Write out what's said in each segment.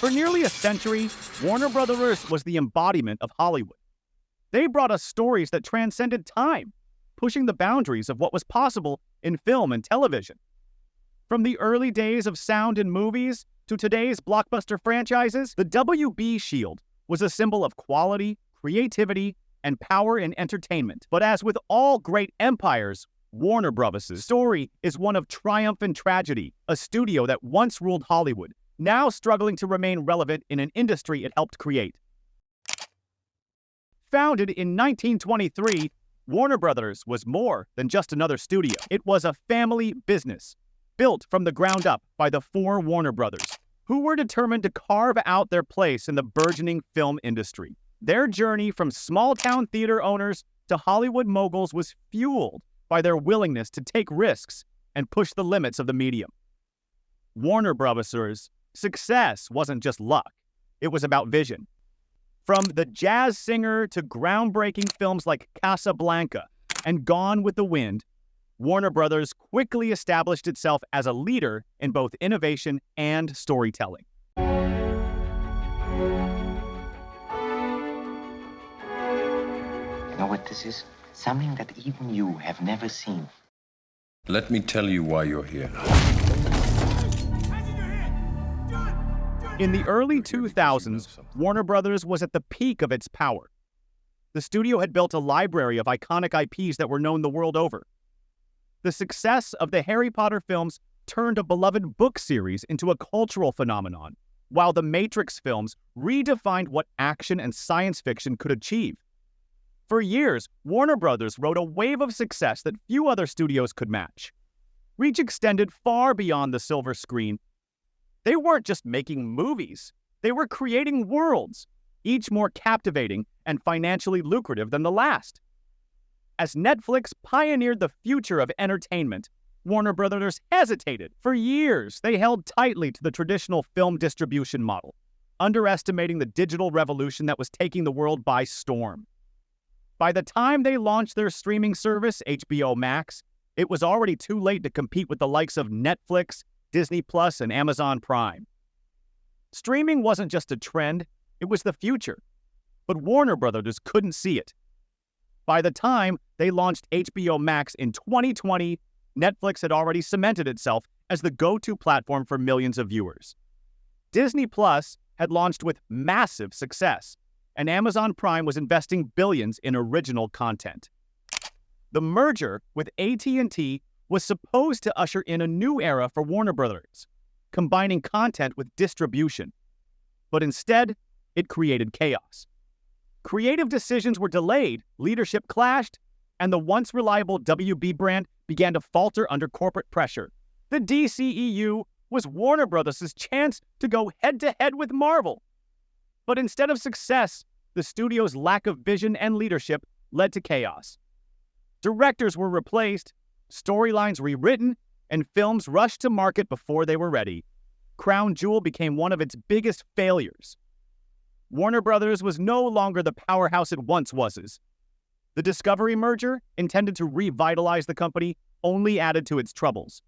For nearly a century, Warner Brothers was the embodiment of Hollywood. They brought us stories that transcended time, pushing the boundaries of what was possible in film and television. From the early days of sound in movies to today's blockbuster franchises, the WB shield was a symbol of quality, creativity, and power in entertainment. But as with all great empires, Warner Bros.' story is one of triumph and tragedy, a studio that once ruled Hollywood, now struggling to remain relevant in an industry it helped create. Founded in 1923, Warner Bros. Was more than just another studio. It was a family business, built from the ground up by the four Warner brothers, who were determined to carve out their place in the burgeoning film industry. Their journey from small-town theater owners to Hollywood moguls was fueled by their willingness to take risks and push the limits of the medium. Warner Bros.' success wasn't just luck. It was about vision. From The Jazz Singer to groundbreaking films like Casablanca and Gone with the Wind, Warner Bros. Quickly established itself as a leader in both innovation and storytelling. You know what this is? Something that even you have never seen. Let me tell you why you're here. In the early 2000s, Warner Bros. Was at the peak of its power. The studio had built a library of iconic IPs that were known the world over. The success of the Harry Potter films turned a beloved book series into a cultural phenomenon, while the Matrix films redefined what action and science fiction could achieve. For years, Warner Bros. Rode a wave of success that few other studios could match. Reach extended far beyond the silver screen. They weren't just making movies. They were creating worlds, each more captivating and financially lucrative than the last. As Netflix pioneered the future of entertainment, Warner Bros. Hesitated. For years, they held tightly to the traditional film distribution model, underestimating the digital revolution that was taking the world by storm. By the time they launched their streaming service, HBO Max, it was already too late to compete with the likes of Netflix, Disney Plus, and Amazon Prime. Streaming wasn't just a trend, it was the future. But Warner Bros. Couldn't see it. By the time they launched HBO Max in 2020, Netflix had already cemented itself as the go-to platform for millions of viewers. Disney Plus had launched with massive success, and Amazon Prime was investing billions in original content. The merger with AT&T was supposed to usher in a new era for Warner Bros., combining content with distribution. But instead, it created chaos. Creative decisions were delayed, leadership clashed, and the once reliable WB brand began to falter under corporate pressure. The DCEU was Warner Bros.' chance to go head-to-head with Marvel. But instead of success, the studio's lack of vision and leadership led to chaos. Directors were replaced, storylines rewritten, and films rushed to market before they were ready. Crown Jewel became one of its biggest failures. Warner Bros. Was no longer the powerhouse it once was. The Discovery merger, intended to revitalize the company, only added to its troubles.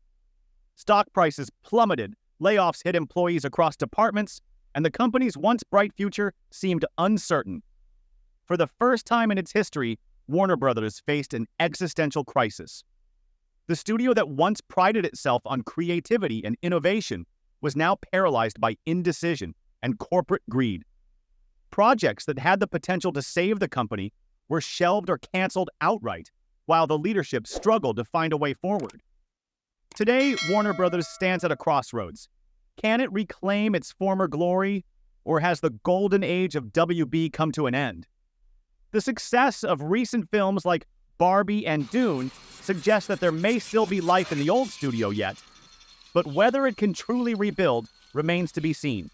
Stock prices plummeted, layoffs hit employees across departments, and the company's once bright future seemed uncertain. For the first time in its history, Warner Bros. Faced an existential crisis. The studio that once prided itself on creativity and innovation was now paralyzed by indecision and corporate greed. Projects that had the potential to save the company were shelved or canceled outright, while the leadership struggled to find a way forward. Today, Warner Bros. Stands at a crossroads. Can it reclaim its former glory, or has the golden age of WB come to an end? The success of recent films like Barbie and Dune suggests that there may still be life in the old studio yet, but whether it can truly rebuild remains to be seen.